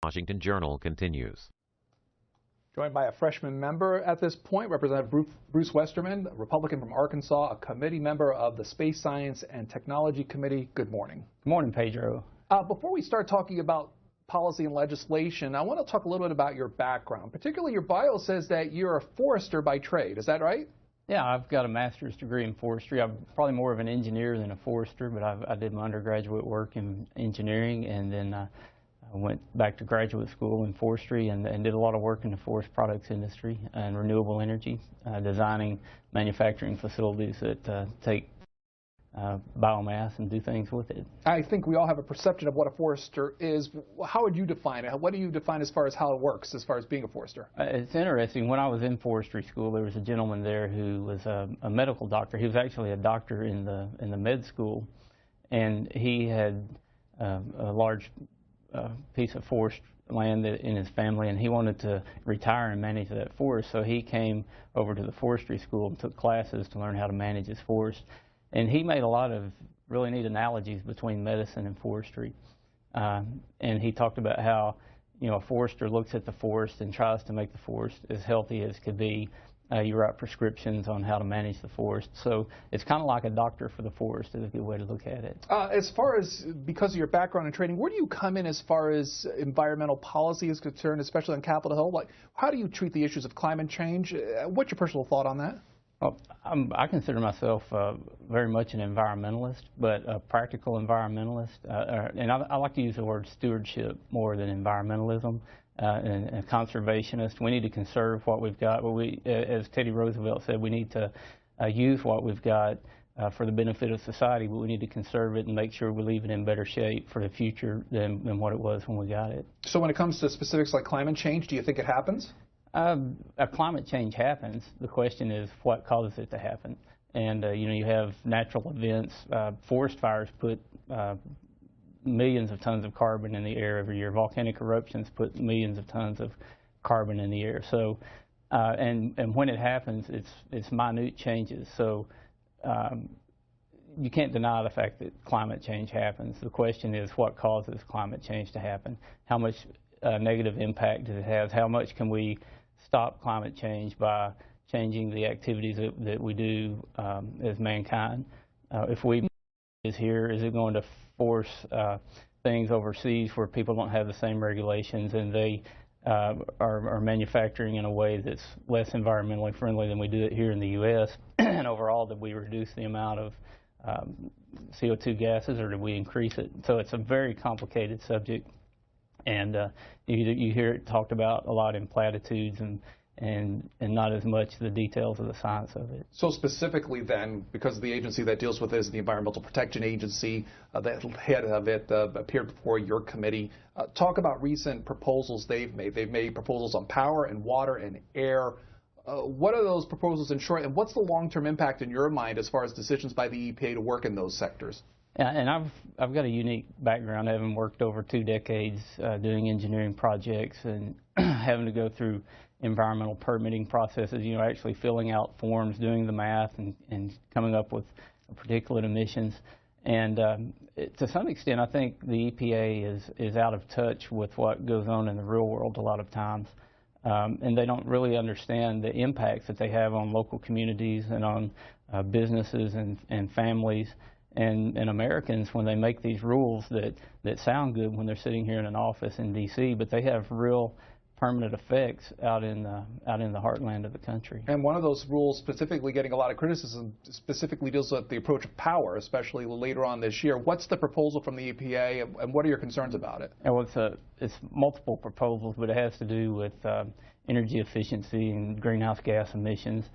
Washington Journal continues. Joined by a freshman member at this point, Representative Bruce Westerman, a Republican from Arkansas, a committee member of the Space Science and Technology Committee. Good morning. Good morning, Pedro. Before we start talking about policy and legislation, I want to talk a little bit about your background. Particularly, your bio says that you're a forester by trade. Is that right? Yeah, I've got a master's degree in forestry. I'm probably more of an engineer than a forester, but I did my undergraduate work in engineering, and then I went back to graduate school in forestry and did a lot of work in the forest products industry and renewable energy, designing manufacturing facilities that take biomass and do things with it. I think we all have a perception of what a forester is. How would you define it? What do you define as far as how it works, as far as being a forester? It's interesting. When I was in forestry school, there was a gentleman there who was a medical doctor. He was actually a doctor in the med school, and he had a large piece of forest land in his family, and he wanted to retire and manage that forest. So he came over to the forestry school and took classes to learn how to manage his forest. And he made a lot of really neat analogies between medicine and forestry. And he talked about how, a forester looks at the forest and tries to make the forest as healthy as could be. You write prescriptions on how to manage the forest. So it's kind of like a doctor for the forest is a good way to look at it. As far as, because of your background in trading, where do you come in as far as environmental policy is concerned, especially on Capitol Hill? Like, how do you treat the issues of climate change? What's your personal thought on that? Well, I consider myself very much an environmentalist, but a practical environmentalist. And I like to use the word stewardship more than environmentalism. And a conservationist. We need to conserve what we've got. But as Teddy Roosevelt said, we need to use what we've got for the benefit of society, but we need to conserve it and make sure we leave it in better shape for the future than what it was when we got it. So when it comes to specifics like climate change, do you think it happens? Climate change happens. The question is what causes it to happen. And, you have natural events. Forest fires put millions of tons of carbon in the air every year. Volcanic eruptions put millions of tons of carbon in the air. So, and when it happens, it's minute changes. So you can't deny the fact that climate change happens. The question is what causes climate change to happen? How much negative impact does it have? How much can we stop climate change by changing the activities that we do as mankind? If we is here, is it going to force things overseas where people don't have the same regulations and they are manufacturing in a way that's less environmentally friendly than we do it here in the U.S. and overall, did we reduce the amount of CO2 gases or did we increase it? So it's a very complicated subject, and you hear it talked about a lot in platitudes and not as much the details of the science of it. So specifically then, because the agency that deals with this is the Environmental Protection Agency, the head of it appeared before your committee. Talk about recent proposals they've made. They've made proposals on power and water and air. What are those proposals in short, and what's the long-term impact in your mind as far as decisions by the EPA to work in those sectors? Yeah, and I've got a unique background, having worked over 2 decades doing engineering projects and having to go through environmental permitting processes, actually filling out forms, doing the math, and coming up with particulate emissions. And to some extent, I think the EPA is out of touch with what goes on in the real world a lot of times. And they don't really understand the impacts that they have on local communities and on businesses and families and Americans when they make these rules that sound good when they're sitting here in an office in D.C., but they have real permanent effects out in the heartland of the country. And one of those rules specifically getting a lot of criticism specifically deals with the approach of power, especially later on this year. What's the proposal from the EPA, and what are your concerns about it? Well, it's multiple proposals, but it has to do with energy efficiency and greenhouse gas emissions.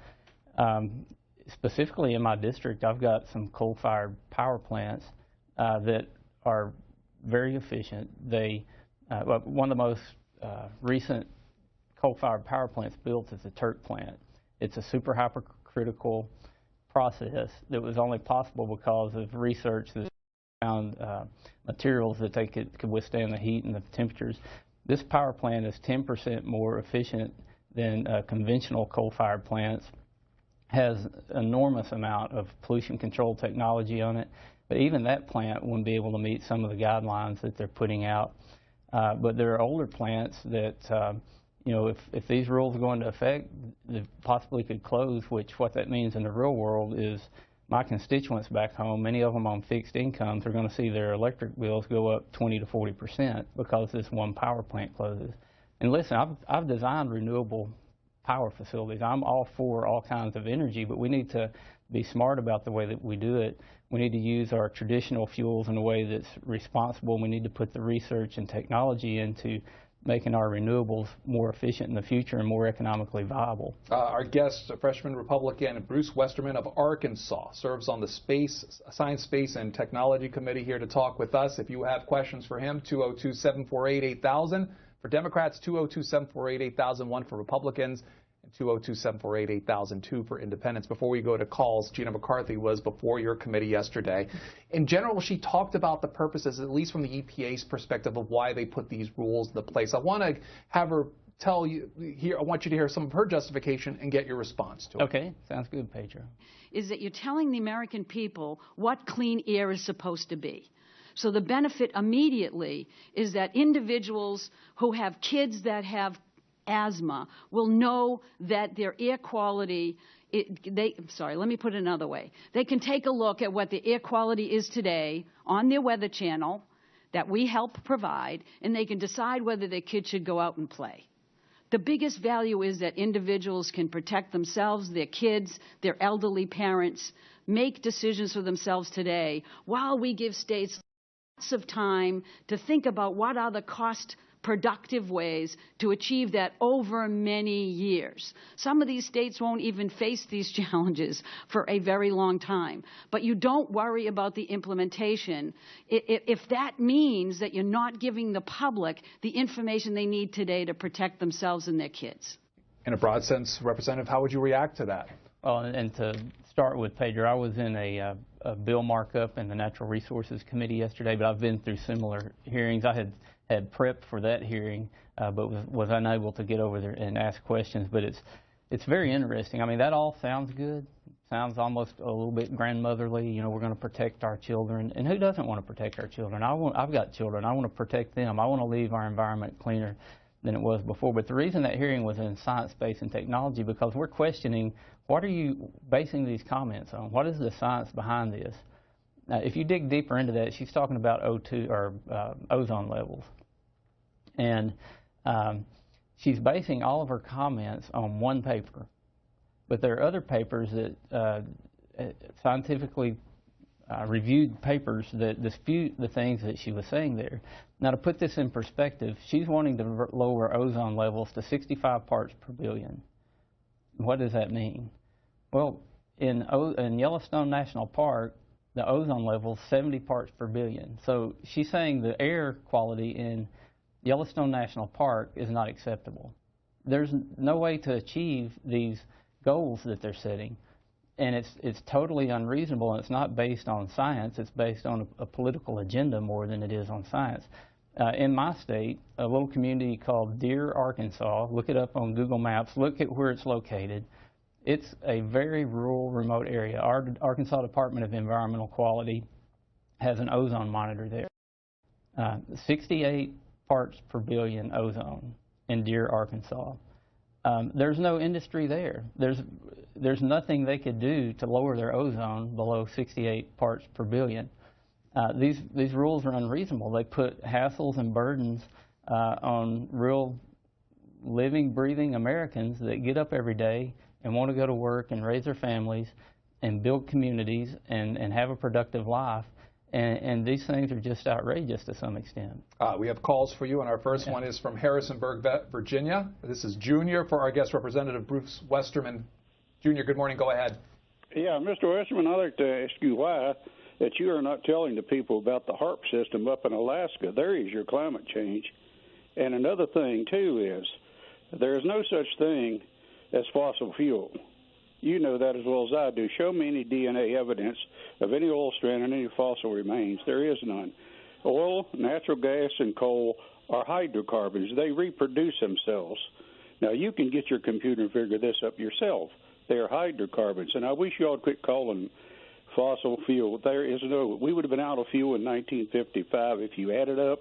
Specifically in my district, I've got some coal-fired power plants that are very efficient. One of the most recent coal-fired power plants built is the Turk plant. It's a super hypercritical process that was only possible because of research that found materials that they could withstand the heat and the temperatures. This power plant is 10% more efficient than conventional coal-fired plants, has enormous amount of pollution control technology on it, but even that plant wouldn't be able to meet some of the guidelines that they're putting out. But there are older plants that, you know, if these rules go into effect, they possibly could close, which what that means in the real world is my constituents back home, many of them on fixed incomes, are going to see their electric bills go up 20 to 40% because this one power plant closes. And listen, I've designed renewable power facilities. I'm all for all kinds of energy, but we need to be smart about the way that we do it. We need to use our traditional fuels in a way that's responsible. We need to put the research and technology into making our renewables more efficient in the future and more economically viable. Our guest, freshman Republican Bruce Westerman of Arkansas, serves on the Science, Space, and Technology Committee, here to talk with us. If you have questions for him, 202-748-8000. For Democrats, 202-748-8001. For Republicans, and 202-748-8002 for independents. Before we go to calls, Gina McCarthy was before your committee yesterday. In general, she talked about the purposes, at least from the EPA's perspective, of why they put these rules into place. I want to have her tell you here. I want you to hear some of her justification and get your response to it. Okay, sounds good, Pedro. Is that you're telling the American people what clean air is supposed to be. So the benefit immediately is that individuals who have kids that have asthma will know that their air quality, let me put it another way. They can take a look at what the air quality is today on their weather channel that we help provide, and they can decide whether their kids should go out and play. The biggest value is that individuals can protect themselves, their kids, their elderly parents, make decisions for themselves today, while we give states lots of time to think about what are the cost-productive ways to achieve that over many years. Some of these states won't even face these challenges for a very long time. But you don't worry about the implementation if that means that you're not giving the public the information they need today to protect themselves and their kids. In a broad sense, Representative, how would you react to that? Well, and to start with, Pedro, I was in a bill markup in the Natural Resources Committee yesterday, but I've been through similar hearings. I had prepped for that hearing, but was unable to get over there and ask questions. But it's very interesting. I mean, that all sounds good. Sounds almost a little bit grandmotherly. You know, we're going to protect our children, and who doesn't want to protect our children? I've got children. I want to protect them. I want to leave our environment cleaner than it was before. But the reason that hearing was in Science, Space, and Technology, because we're questioning, what are you basing these comments on? What is the science behind this? Now, if you dig deeper into that, she's talking about O2 or ozone levels, and she's basing all of her comments on one paper. But there are other papers that scientifically reviewed papers that dispute the things that she was saying there. Now, to put this in perspective, she's wanting to lower ozone levels to 65 parts per billion. What does that mean? Well, in Yellowstone National Park, the ozone level is 70 parts per billion. So she's saying the air quality in Yellowstone National Park is not acceptable. There's no way to achieve these goals that they're setting. And it's totally unreasonable, and it's not based on science. It's based on a political agenda more than it is on science. In my state, a little community called Deer, Arkansas, look it up on Google Maps, look at where it's located. It's a very rural, remote area. Our Arkansas Department of Environmental Quality has an ozone monitor there. 68 parts per billion ozone in Deer, Arkansas. There's no industry there. There's nothing they could do to lower their ozone below 68 parts per billion. These rules are unreasonable. They put hassles and burdens on real living, breathing Americans that get up every day and want to go to work and raise their families and build communities and have a productive life. And these things are just outrageous to some extent. We have calls for you, and our first one is from Harrisonburg, Virginia. This is Junior for our guest, Representative Bruce Westerman. Junior, good morning. Go ahead. Yeah, Mr. Westerman, I'd like to ask you why that you are not telling the people about the HARP system up in Alaska. There is your climate change. And another thing, too, is there is no such thing as fossil fuel. You know that as well as I do. Show me any DNA evidence of any oil strand and any fossil remains. There is none. Oil, natural gas, and coal are hydrocarbons. They reproduce themselves. Now, you can get your computer and figure this up yourself. They are hydrocarbons. And I wish you all quit calling fossil fuel. There is no, we would have been out of fuel in 1955 if you add it up.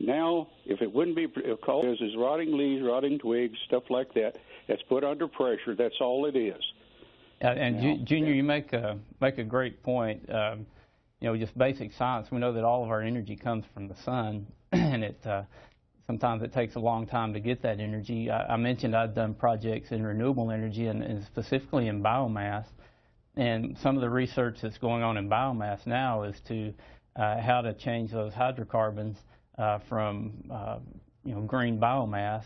Now, if it wouldn't be called as rotting leaves, rotting twigs, stuff like that, that's put under pressure. That's all it is. And Junior, you make a great point. You know, just basic science. We know that all of our energy comes from the sun, and sometimes it takes a long time to get that energy. I mentioned I've done projects in renewable energy and specifically in biomass. And some of the research that's going on in biomass now is to how to change those hydrocarbons from green biomass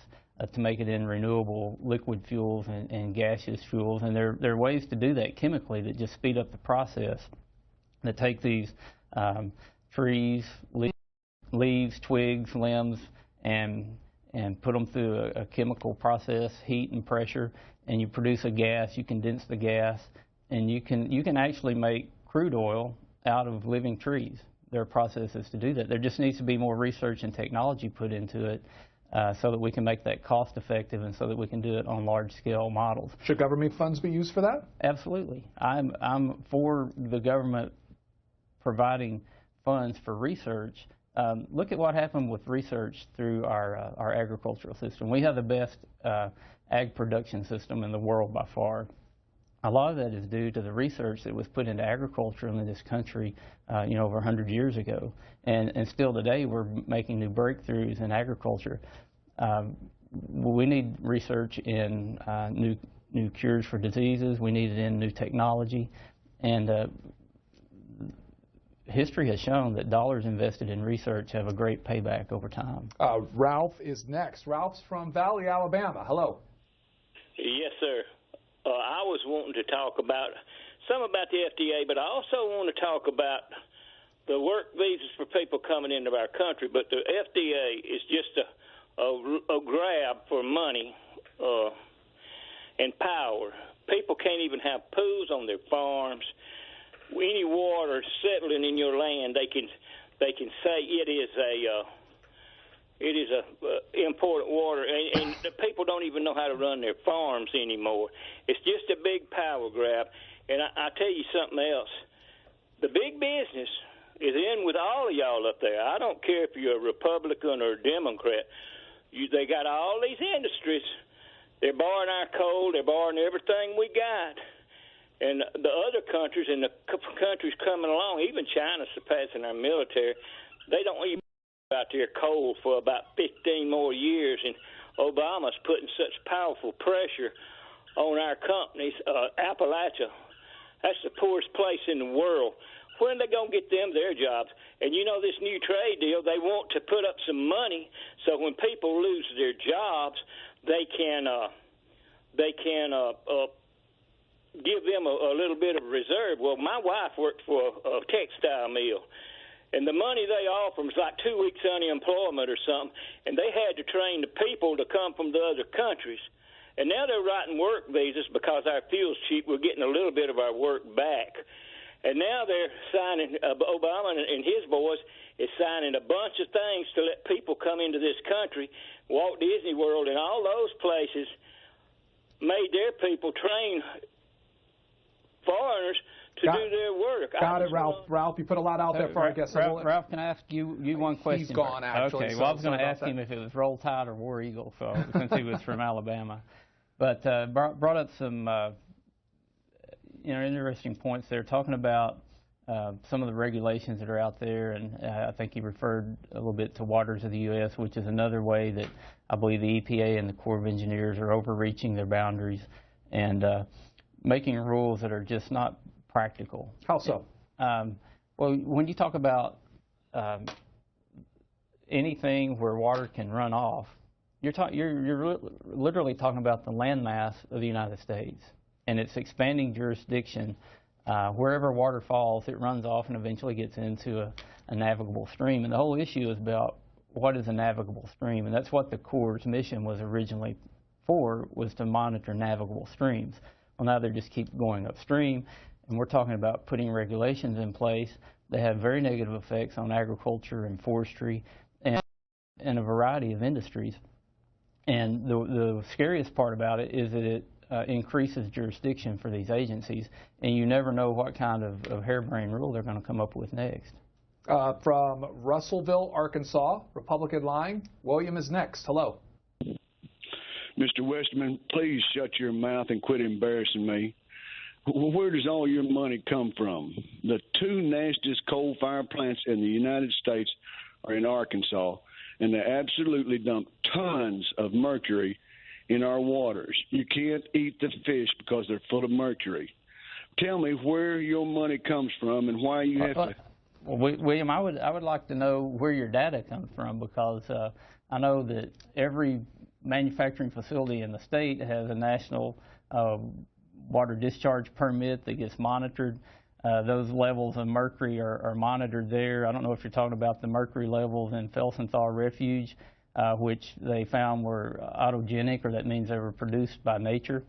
to make it in renewable liquid fuels and gaseous fuels. And there are ways to do that chemically that just speed up the process, that take these trees, leaves, twigs, limbs, and put them through a chemical process, heat and pressure, and you produce a gas. You condense the gas, and you can actually make crude oil out of living trees. There are processes to do that. There just needs to be more research and technology put into it so that we can make that cost effective and so that we can do it on large scale models. Should government funds be used for that? Absolutely. I'm for the government providing funds for research. Look at what happened with research through our agricultural system. We have the best ag production system in the world by far. A lot of that is due to the research that was put into agriculture in this country, over 100 years ago. And still today, we're making new breakthroughs in agriculture. We need research in new cures for diseases. We need it in new technology. And history has shown that dollars invested in research have a great payback over time. Ralph is next. Ralph's from Valley, Alabama. Hello. Yes, sir. I was wanting to talk about some about the FDA, but I also want to talk about the work visas for people coming into our country. But the FDA is just a grab for money and power. People can't even have pools on their farms. Any water settling in your land, they can say it is important water, and the people don't even know how to run their farms anymore. It's just a big power grab. And I tell you something else. The big business is in with all of y'all up there. I don't care if you're a Republican or a Democrat. They got all these industries. They're borrowing our coal. They're borrowing everything we got. And the other countries and the countries coming along, even China surpassing our military, they don't even out their coal for about 15 more years, and Obama's putting such powerful pressure on our companies. Appalachia, that's the poorest place in the world. When are they going to get them their jobs? And you know, this new trade deal, they want to put up some money so when people lose their jobs, they can give them a little bit of reserve. Well, my wife worked for a textile mill, and the money they offer was like 2 weeks unemployment or something, and they had to train the people to come from the other countries. And now they're writing work visas because our fuel's cheap. We're getting a little bit of our work back. And now they're signing, Obama and his boys is signing a bunch of things to let people come into this country. Walt Disney World and all those places made their people train foreigners to do their work. Got it, Ralph. Ralph, you put a lot out there for our guests. Ralph, can I ask you one question? He's gone, actually. Okay, well, I was going to ask him if it was Roll Tide or War Eagle, since he was from Alabama. But brought up some interesting points there, talking about some of the regulations that are out there, and I think he referred a little bit to Waters of the U.S., which is another way that I believe the EPA and the Corps of Engineers are overreaching their boundaries and making rules that are just not practical. How so? Well, when you talk about anything where water can run off, you're literally talking about the landmass of the United States, and it's expanding jurisdiction. Wherever water falls, it runs off and eventually gets into a navigable stream. And the whole issue is about what is a navigable stream, and that's what the Corps' mission was originally for, was to monitor navigable streams. Well, now they just keep going upstream. And we're talking about putting regulations in place that have very negative effects on agriculture and forestry and a variety of industries. And the scariest part about it is that it increases jurisdiction for these agencies, and you never know what kind of harebrained rule they're going to come up with next. From Russellville, Arkansas, Republican line. William is next. Hello. Mr. Westerman, please shut your mouth and quit embarrassing me. Where does all your money come from? The two nastiest coal-fired plants in the United States are in Arkansas, and they absolutely dump tons of mercury in our waters. You can't eat the fish because they're full of mercury. Tell me where your money comes from and why you have to... Well, William, I would like to know where your data comes from, because I know that every manufacturing facility in the state has a national water discharge permit that gets monitored. Those levels of mercury are monitored there. I don't know if you're talking about the mercury levels in Felsenthal Refuge, which they found were autogenic, or that means they were produced by nature.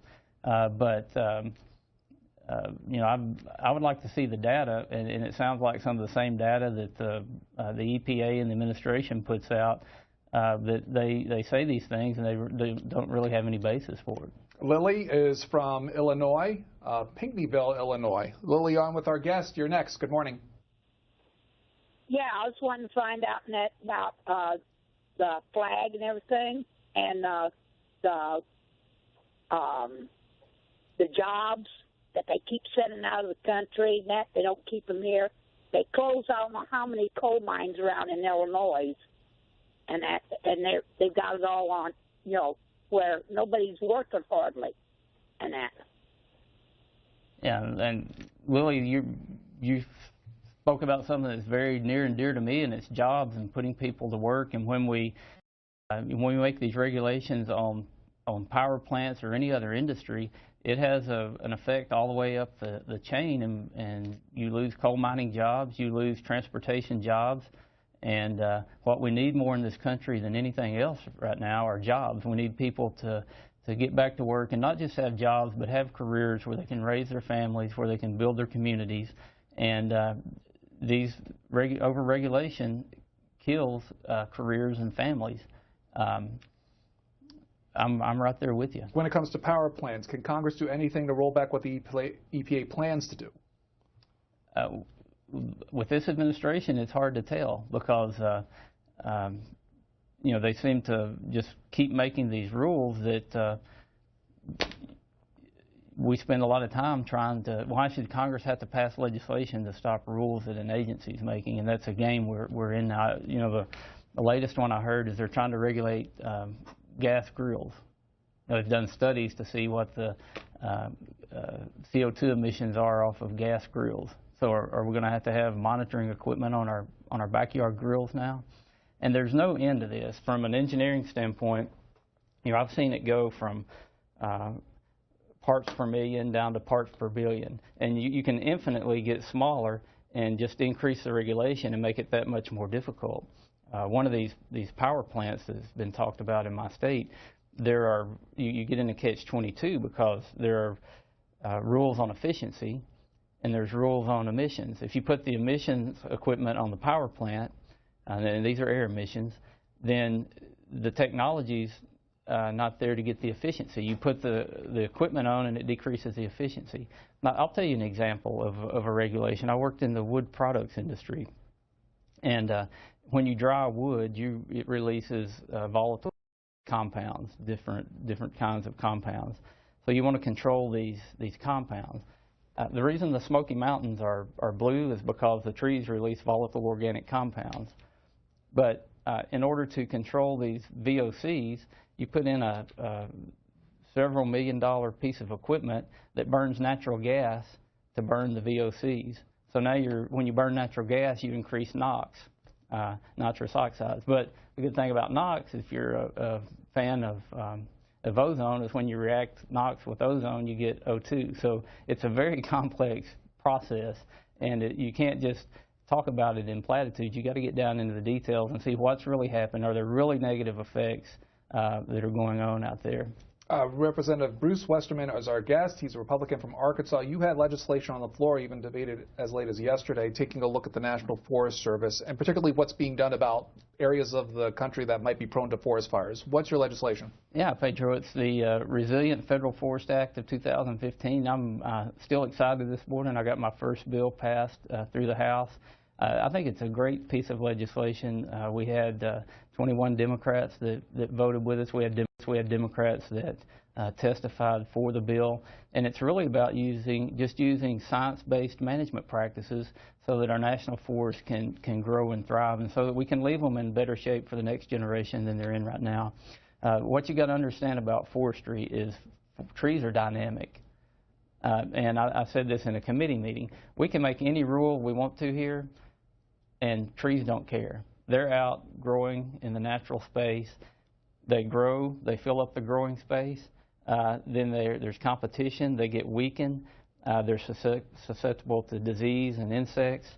You know, I would like to see the data, and it sounds like some of the same data that the EPA and the administration puts out, that they say these things and they don't really have any basis for it. Lily is from Illinois, Pinckneyville, Illinois. Lily, on with our guest. You're next. Good morning. Yeah, I was wanting to find out about the flag and everything, and the jobs that they keep sending out of the country, and that they don't keep them here. They close I don't know how many coal mines around in Illinois, and they've got it all on, you know, where nobody's working hardly, and that. Yeah, and Lily, you spoke about something that's very near and dear to me, and it's jobs and putting people to work. And when we make these regulations on power plants or any other industry, it has an effect all the way up the chain, and you lose coal mining jobs, you lose transportation jobs, and what we need more in this country than anything else right now are jobs. We need people to get back to work, and not just have jobs, but have careers where they can raise their families, where they can build their communities. And these over-regulation kills careers and families. I'm right there with you. When it comes to power plants, can Congress do anything to roll back what the EPA plans to do? With this administration, it's hard to tell, because you know, they seem to just keep making these rules that we spend a lot of time trying to. Why should Congress have to pass legislation to stop rules that an agency is making? And that's a game we're in now. You know, the latest one I heard is they're trying to regulate gas grills. Now, they've done studies to see what the CO2 emissions are off of gas grills. So are we going to have monitoring equipment on our backyard grills now? And there's no end to this. From an engineering standpoint, you know, I've seen it go from parts per million down to parts per billion. And you can infinitely get smaller and just increase the regulation and make it that much more difficult. One of these power plants that's been talked about in my state, you get into catch-22, because there are rules on efficiency and there's rules on emissions. If you put the emissions equipment on the power plant, and these are air emissions, then the technology's not there to get the efficiency. You put the equipment on and it decreases the efficiency. Now, I'll tell you an example of a regulation. I worked in the wood products industry, and when you dry wood, it releases volatile compounds, different kinds of compounds. So you want to control these compounds. The reason the Smoky Mountains are blue is because the trees release volatile organic compounds. But in order to control these VOCs, you put in a several $1 million piece of equipment that burns natural gas to burn the VOCs. So now when you burn natural gas, you increase NOx, nitrous oxides. But the good thing about NOx, if you're a fan of ozone, is when you react NOx with ozone, you get O2. So it's a very complex process, and you can't just talk about it in platitudes. You got to get down into the details and see what's really happened. Are there really negative effects that are going on out there? Representative Bruce Westerman is our guest. He's a Republican from Arkansas. You had legislation on the floor, even debated as late as yesterday, taking a look at the National Forest Service, and particularly what's being done about areas of the country that might be prone to forest fires. What's your legislation? Yeah, Pedro, it's the Resilient Federal Forest Act of 2015. I'm still excited this morning. I got my first bill passed through the House. I think it's a great piece of legislation. We had 21 Democrats that voted with us. We had Democrats that testified for the bill, and it's really about using science-based management practices so that our national forests can grow and thrive, and so that we can leave them in better shape for the next generation than they're in right now. What you got to understand about forestry is trees are dynamic. And I said this in a committee meeting. We can make any rule we want to here, and trees don't care. They're out growing in the natural space. They grow, they fill up the growing space. Then there's competition. They get weakened. They're susceptible to disease and insects.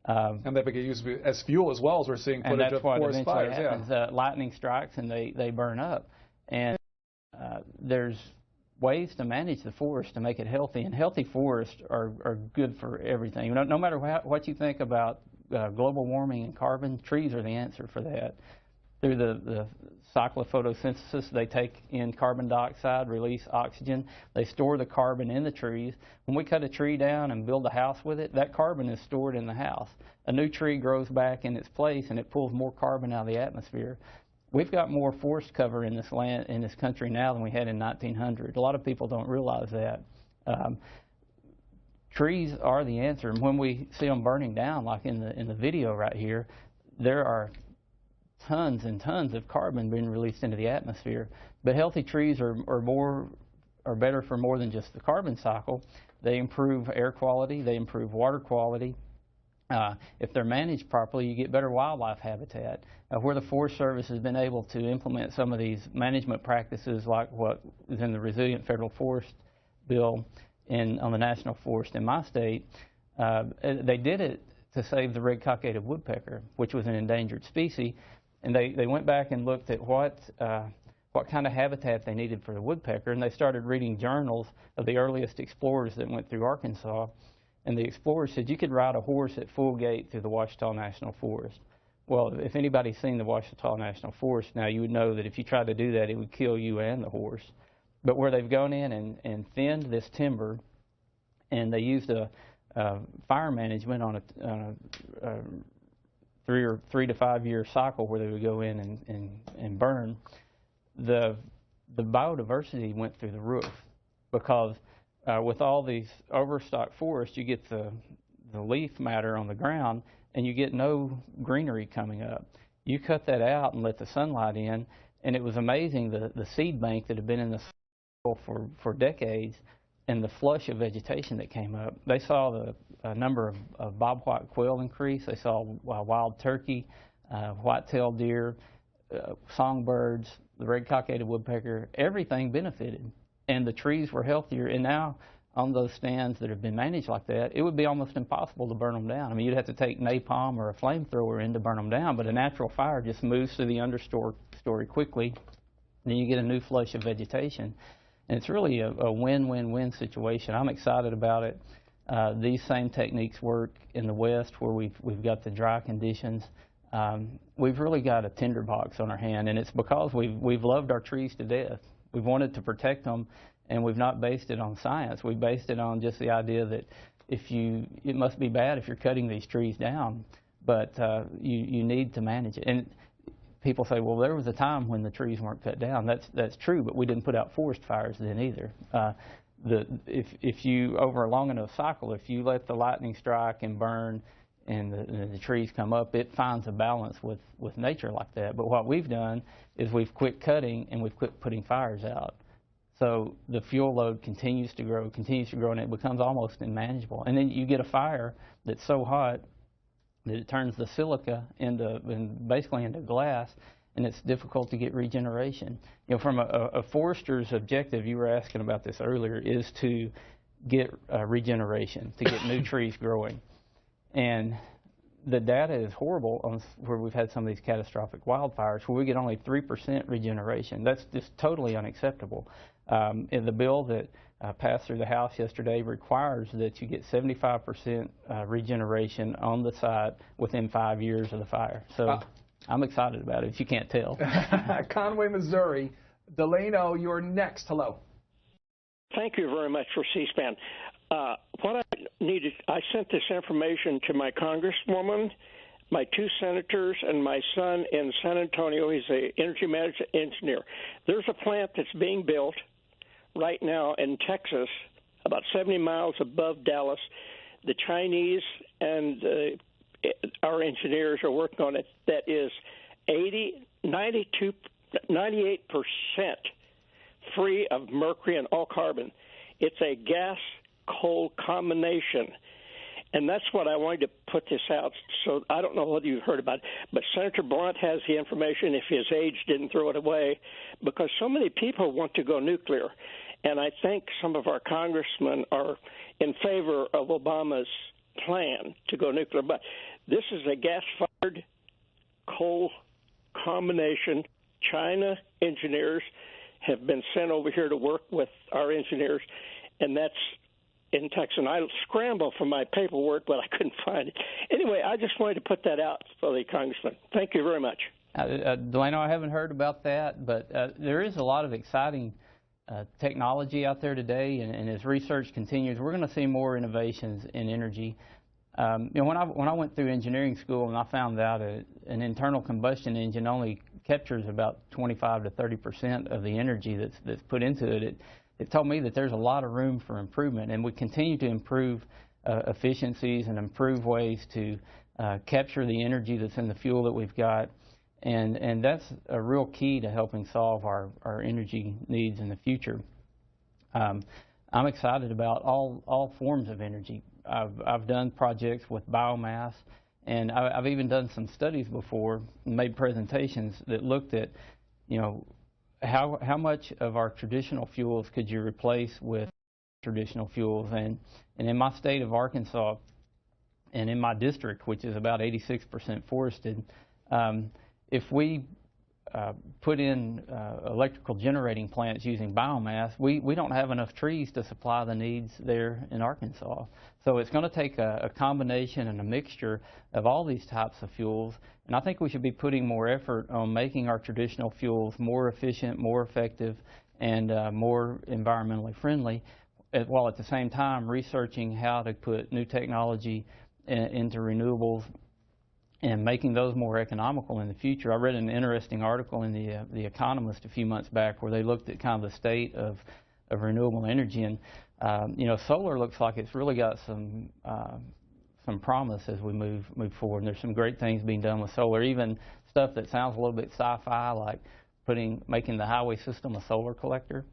And they get used as fuel as well, as we're seeing footage of forest fires. Happens. Lightning strikes and they burn up. And there's ways to manage the forest to make it healthy, and healthy forests are good for everything. No matter what you think about global warming and carbon, trees are the answer for that. Through the cycle of photosynthesis, they take in carbon dioxide, release oxygen. They store the carbon in the trees. When we cut a tree down and build a house with it, that carbon is stored in the house. A new tree grows back in its place, and it pulls more carbon out of the atmosphere. We've got more forest cover in this land, in this country now, than we had in 1900. A lot of people don't realize that. Trees are the answer, and when we see them burning down, like in the video right here, there are tons and tons of carbon being released into the atmosphere. But healthy trees are better for more than just the carbon cycle. They improve air quality, they improve water quality. If they're managed properly, you get better wildlife habitat. Where the Forest Service has been able to implement some of these management practices, like what is in the Resilient Federal Forest Bill on the National Forest in my state, they did it to save the red-cockaded woodpecker, which was an endangered species. And they went back and looked at what kind of habitat they needed for the woodpecker, and they started reading journals of the earliest explorers that went through Arkansas. And the explorers said you could ride a horse at full gait through the Ouachita National Forest. Well, if anybody's seen the Ouachita National Forest now, you would know that if you tried to do that, it would kill you and the horse. But where they've gone in and thinned this timber, and they used a fire management on a 3 to 5 year cycle where they would go in and burn, the biodiversity went through the roof, because with all these overstocked forests, you get the leaf matter on the ground, and you get no greenery coming up. You cut that out and let the sunlight in, and it was amazing the seed bank that had been in the soil for decades, and the flush of vegetation that came up. They saw the number of bobwhite quail increase. They saw wild turkey, white-tailed deer, songbirds, the red-cockaded woodpecker. Everything benefited, and the trees were healthier. And now on those stands that have been managed like that, it would be almost impossible to burn them down. I mean, you'd have to take napalm or a flamethrower in to burn them down, but a natural fire just moves through the understory quickly. Then you get a new flush of vegetation. And it's really a win-win-win situation. I'm excited about it. These same techniques work in the West, where we've got the dry conditions. We've really got a tinderbox on our hand, and it's because we've loved our trees to death. We've wanted to protect them, and we've not based it on science. We've based it on just the idea that it must be bad if you're cutting these trees down, but you need to manage it. And people say, well, there was a time when the trees weren't cut down. That's true, but we didn't put out forest fires then either. If you, over a long enough cycle, if you let the lightning strike and burn and the trees come up, it finds a balance with nature like that. But what we've done is we've quit cutting and we've quit putting fires out. So the fuel load continues to grow, and it becomes almost unmanageable. And then you get a fire that's so hot that it turns the silica basically into glass, and it's difficult to get regeneration. You know, from a forester's objective, you were asking about this earlier, is to get regeneration, to get new trees growing. And the data is horrible on where we've had some of these catastrophic wildfires, where we get only 3% regeneration. That's just totally unacceptable. In the bill that passed through the House yesterday requires that you get 75% regeneration on the site within 5 years of the fire. So I'm excited about it, if you can't tell. Conway, Missouri. Delano, you're next. Hello. Thank you very much for C-SPAN. What I needed, I sent this information to my congresswoman, my 2 senators, and my son in San Antonio. He's an energy management engineer. There's a plant that's being built right now in Texas, about 70 miles above Dallas. The Chinese and our engineers are working on it. That is 98% free of mercury and all carbon. It's a gas-coal combination. And that's what I wanted to put this out. So I don't know whether you've heard about it, but Senator Blunt has the information if his age didn't throw it away, because so many people want to go nuclear. And I think some of our congressmen are in favor of Obama's plan to go nuclear. But this is a gas-fired coal combination. China engineers have been sent over here to work with our engineers, and that's in Texas. And I scrambled for my paperwork, but I couldn't find it. Anyway, I just wanted to put that out for the congressman. Thank you very much. Delano, I haven't heard about that, but there is a lot of exciting technology out there today, and as research continues, we're going to see more innovations in energy. You know, when I went through engineering school and I found out an internal combustion engine only captures about 25 to 30% of the energy that's put into it, it told me that there's a lot of room for improvement, and we continue to improve efficiencies and improve ways to capture the energy that's in the fuel that we've got. And that's a real key to helping solve our energy needs in the future. I'm excited about all forms of energy. I've done projects with biomass, and I've even done some studies before, made presentations that looked at, you know, how much of our traditional fuels could you replace with traditional fuels. And in my state of Arkansas, and in my district, which is about 86% forested, if we put in electrical generating plants using biomass, we don't have enough trees to supply the needs there in Arkansas. So it's going to take a combination and a mixture of all these types of fuels, and I think we should be putting more effort on making our traditional fuels more efficient, more effective, and more environmentally friendly, while at the same time researching how to put new technology into renewables and making those more economical in the future. I read an interesting article in the Economist a few months back where they looked at kind of the state of renewable energy, and you know, solar looks like it's really got some promise as we move forward. And there's some great things being done with solar, even stuff that sounds a little bit sci-fi, like making the highway system a solar collector.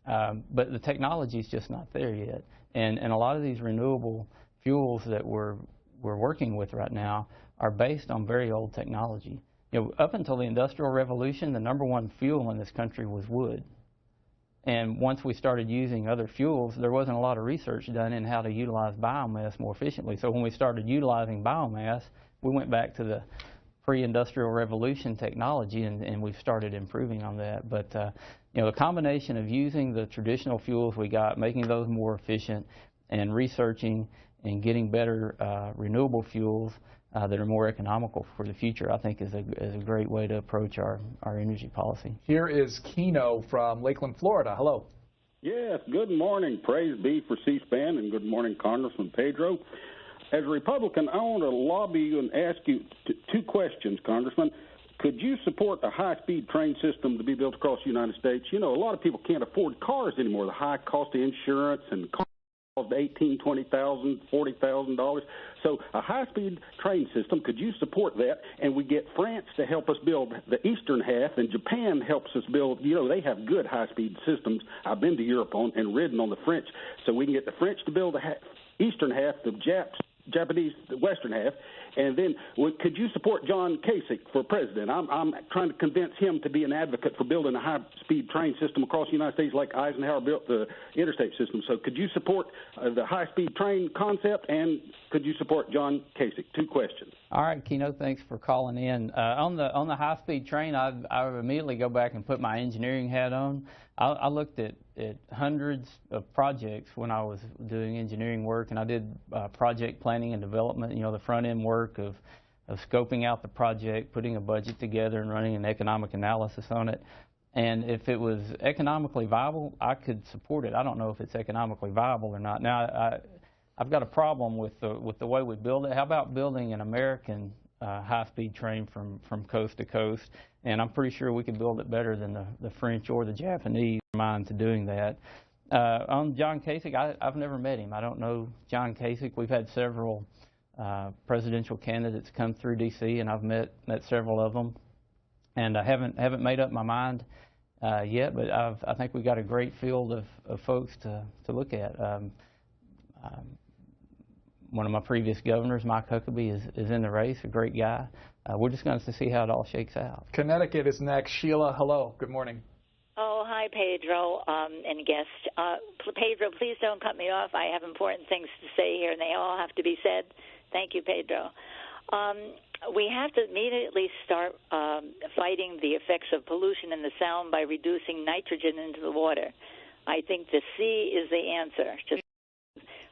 But the technology is just not there yet, and a lot of these renewable fuels that we're working with right now are based on very old technology. You know, up until the Industrial Revolution, the #1 fuel in this country was wood. And once we started using other fuels, there wasn't a lot of research done in how to utilize biomass more efficiently. So when we started utilizing biomass, we went back to the pre-Industrial Revolution technology, and we've started improving on that. But you know, the combination of using the traditional fuels we got, making those more efficient, and researching and getting better renewable fuels that are more economical for the future, I think is a great way to approach our energy policy. Here is Keno from Lakeland, Florida. Hello. Yes, good morning. Praise be for C-SPAN, and good morning, Congressman Pedro. As a Republican, I want to lobby you and ask you two questions, Congressman. Could you support a high-speed train system to be built across the United States? You know, a lot of people can't afford cars anymore. The high cost of insurance and cars cost $18,000, $20,000, $40,000. So a high-speed train system, could you support that? And we get France to help us build the eastern half, and Japan helps us build. You know, they have good high-speed systems. I've been to Europe and ridden on the French. So we can get the French to build the eastern half, the Japanese the western half, and then could you support John Kasich for president? I'm trying to convince him to be an advocate for building a high-speed train system across the United States like Eisenhower built the interstate system. So could you support the high-speed train concept, and could you support John Kasich? Two questions. All right, Keno, thanks for calling in. On the high-speed train, I would immediately go back and put my engineering hat on. I looked at hundreds of projects when I was doing engineering work, and I did project planning and development, you know, the front-end work of scoping out the project, putting a budget together, and running an economic analysis on it. And if it was economically viable, I could support it. I don't know if it's economically viable or not. Now, I've got a problem with the way we build it. How about building an American high-speed train from coast to coast? And I'm pretty sure we could build it better than the French or the Japanese minds of doing that. On John Kasich, I've never met him. I don't know John Kasich. We've had several presidential candidates come through D.C., and I've met several of them. And I haven't made up my mind yet, but I think we've got a great field of folks to look at. One of my previous governors, Mike Huckabee, is in the race, a great guy. We're just going to see how it all shakes out. Connecticut is next. Sheila, hello. Good morning. Oh, hi, Pedro and guest. Pedro, please don't cut me off. I have important things to say here, and they all have to be said. Thank you, Pedro. We have to immediately start fighting the effects of pollution in the Sound by reducing nitrogen into the water. I think the sea is the answer.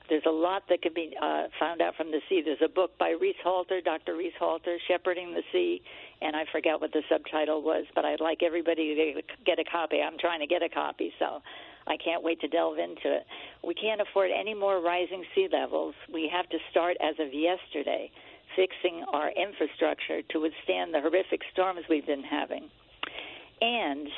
There's a lot that could be found out from the sea. There's a book by Dr. Reese Halter, Shepherding the Sea, and I forgot what the subtitle was, but I'd like everybody to get a copy. I'm trying to get a copy, so I can't wait to delve into it. We can't afford any more rising sea levels. We have to start as of yesterday fixing our infrastructure to withstand the horrific storms we've been having. And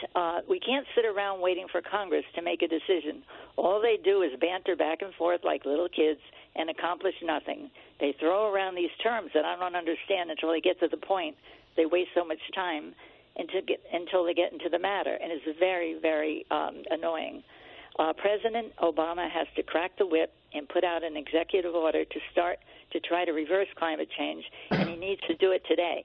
we can't sit around waiting for Congress to make a decision. All they do is banter back and forth like little kids and accomplish nothing. They throw around these terms that I don't understand until they get to the point. They waste so much time until they get into the matter, and it's very, very annoying. President Obama has to crack the whip and put out an executive order to start to try to reverse climate change, and he needs to do it today.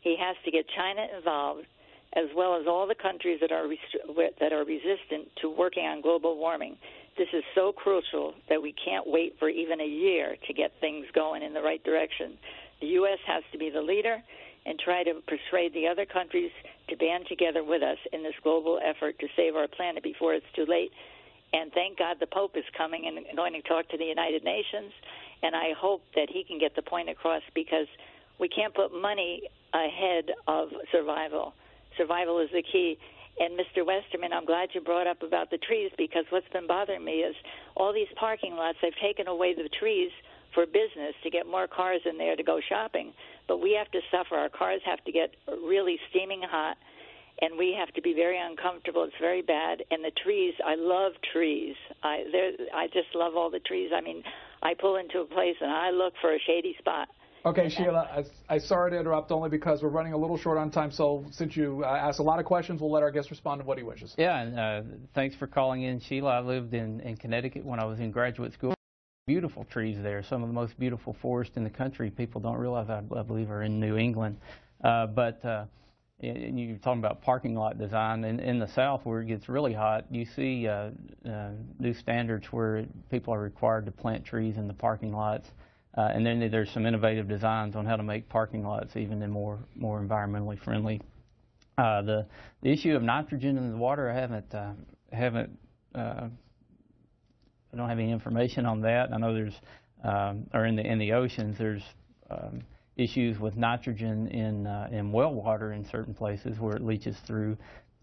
He has to get China involved, as well as all the countries that are resistant to working on global warming. This is so crucial that we can't wait for even a year to get things going in the right direction. The U.S. has to be the leader and try to persuade the other countries to band together with us in this global effort to save our planet before it's too late. And thank God the Pope is coming and going to talk to the United Nations, and I hope that he can get the point across, because we can't put money ahead of survival. Survival is the key. And Mr. Westerman, I'm glad you brought up about the trees, because what's been bothering me is all these parking lots, they've taken away the trees for business to get more cars in there to go shopping. But we have to suffer. Our cars have to get really steaming hot, and we have to be very uncomfortable. It's very bad. And the trees, I love trees. I just love all the trees. I mean, I pull into a place and I look for a shady spot. Okay, Sheila, I'm sorry to interrupt, only because we're running a little short on time. So since you asked a lot of questions, we'll let our guest respond to what he wishes. Yeah, and thanks for calling in, Sheila. I lived in Connecticut when I was in graduate school. Beautiful trees there, some of the most beautiful forests in the country. People don't realize, I believe, are in New England. But you're talking about parking lot design. In the South, where it gets really hot, you see new standards where people are required to plant trees in the parking lots. And then there's some innovative designs on how to make parking lots even more environmentally friendly. The issue of nitrogen in the water, I don't have any information on that. I know there's, or in the oceans, there's issues with nitrogen in well water in certain places where it leaches through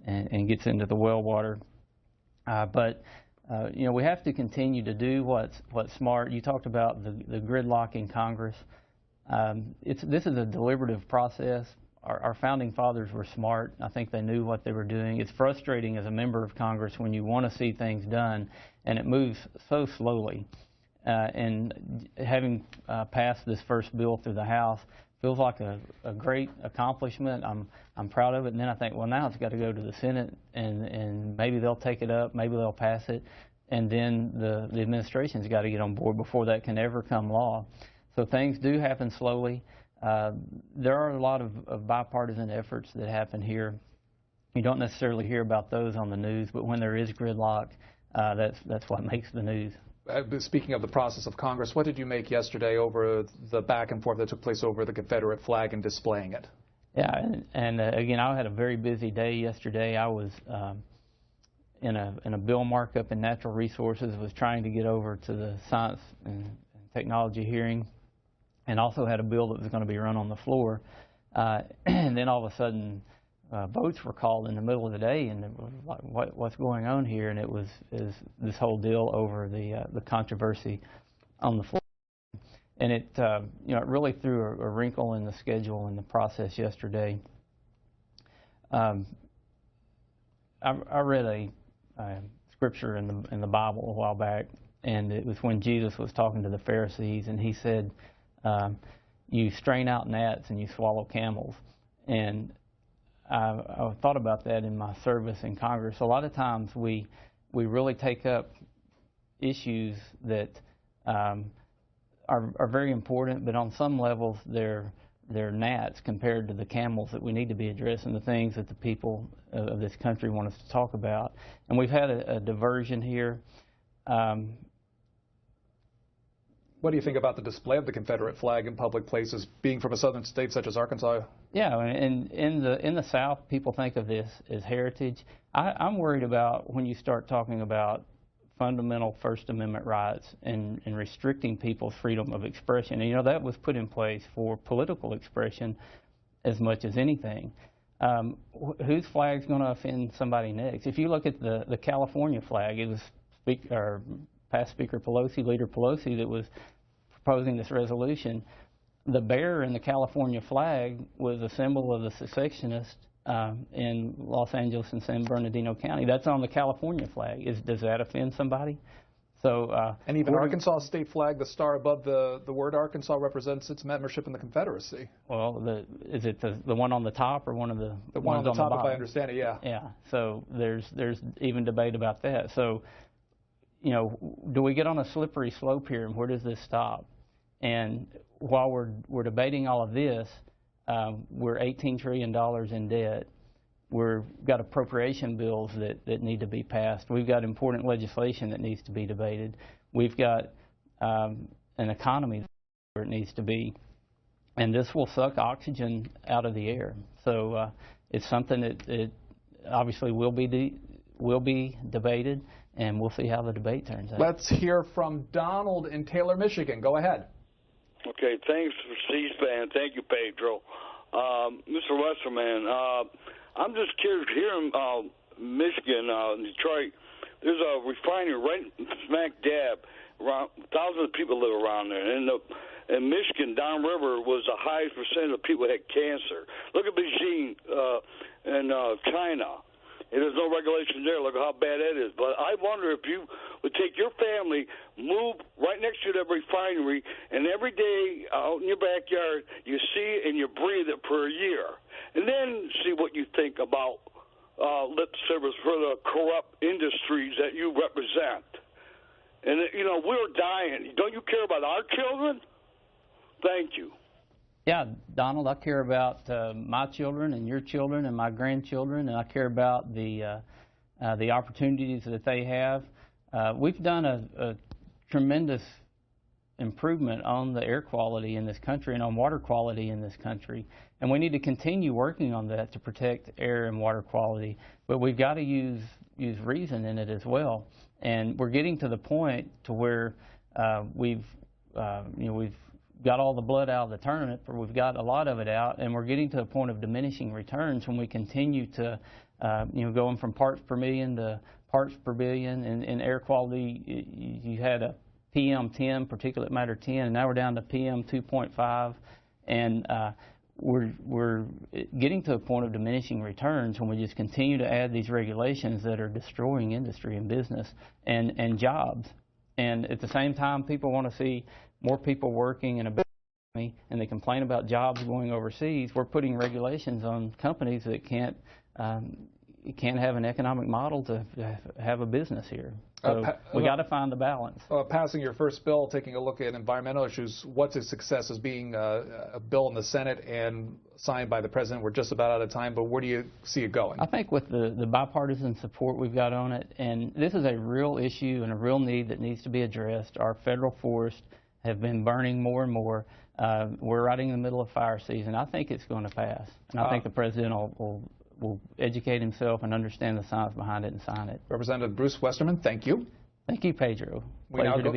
and gets into the well water. You know, we have to continue to do what's smart. You talked about the gridlock in Congress. This is a deliberative process. Our founding fathers were smart. I think they knew what they were doing. It's frustrating as a member of Congress when you want to see things done and it moves so slowly. And having passed this first bill through the House feels like a great accomplishment. I'm proud of it. And then I think, well, now it's got to go to the Senate, and maybe they'll take it up, maybe they'll pass it, and then the administration's got to get on board before that can ever come law. So things do happen slowly. There are a lot of bipartisan efforts that happen here. You don't necessarily hear about those on the news, but when there is gridlock, that's what makes the news. Speaking of the process of Congress, what did you make yesterday over the back and forth that took place over the Confederate flag and displaying it? Yeah, and again, I had a very busy day yesterday. I was in a bill markup in natural resources, was trying to get over to the science and technology hearing, and also had a bill that was going to be run on the floor. And then all of a sudden, boats were called in the middle of the day, and it was like, what's going on here? And it was this whole deal over the controversy on the floor. And it it really threw a wrinkle in the schedule and the process yesterday. I read a scripture in the Bible a while back, and it was when Jesus was talking to the Pharisees, and he said, "You strain out gnats and you swallow camels." And I thought about that in my service in Congress. A lot of times we really take up issues that are very important, but on some levels they're gnats compared to the camels that we need to be addressing, the things that the people of this country want us to talk about. And we've had a diversion here. What do you think about the display of the Confederate flag in public places, being from a southern state such as Arkansas? Yeah, and in the South, people think of this as heritage. I'm worried about when you start talking about fundamental First Amendment rights and restricting people's freedom of expression. And, that was put in place for political expression as much as anything. Whose flag's going to offend somebody next? If you look at the California flag, it was past Speaker Pelosi, Leader Pelosi, that was proposing this resolution. The bear in the California flag was a symbol of the secessionists in Los Angeles and San Bernardino County. That's on the California flag. Does that offend somebody? So, and even Arkansas state flag, the star above the word Arkansas represents its membership in the Confederacy. Well, is it the one on the top or one of the one on the top, if I understand it, yeah. Yeah. So there's even debate about that. So, do we get on a slippery slope here, and where does this stop? And while we're debating all of this, we're $18 trillion in debt. We've got appropriation bills that need to be passed. We've got important legislation that needs to be debated. We've got an economy where it needs to be. And this will suck oxygen out of the air. So it's something that obviously will be debated, and we'll see how the debate turns out. Let's hear from Donald in Taylor, Michigan. Go ahead. Okay, thanks for C-SPAN. Thank you, Pedro. Mr. Westerman, I'm just curious, here in Michigan, Detroit, there's a refinery right smack dab. Around thousands of people live around there. And in Michigan, downriver was the highest percent of people had cancer. Look at Beijing in China. There's no regulation there. Look how bad that is. But I wonder if you would take your family, move right next to that refinery, and every day out in your backyard, you see it and you breathe it for a year. And then see what you think about lip service for the corrupt industries that you represent. And, we're dying. Don't you care about our children? Thank you. Yeah, Donald, I care about my children and your children and my grandchildren, and I care about the opportunities that they have. We've done a tremendous improvement on the air quality in this country and on water quality in this country, and we need to continue working on that to protect air and water quality. But we've got to use reason in it as well, and we're getting to the point to where we've got all the blood out of the turnip, or we've got a lot of it out, and we're getting to a point of diminishing returns when we continue to, going from parts per million to parts per billion. In air quality, you had a PM10, particulate matter 10, and now we're down to PM 2.5, and we're getting to a point of diminishing returns when we just continue to add these regulations that are destroying industry and business and jobs. And at the same time, people want to see more people working in a big economy, and they complain about jobs going overseas. We're putting regulations on companies that can't have an economic model to have a business here. So we got to find the balance. Passing your first bill, taking a look at environmental issues, what's a success as being a bill in the Senate and signed by the President? We're just about out of time, but where do you see it going? I think with the bipartisan support we've got on it, and this is a real issue and a real need that needs to be addressed. Our federal forests have been burning more and more. We're right in the middle of fire season. I think it's going to pass, and I think the President will educate himself and understand the science behind it and sign it. Representative Bruce Westerman, thank you. Thank you, Pedro. Pleasure to be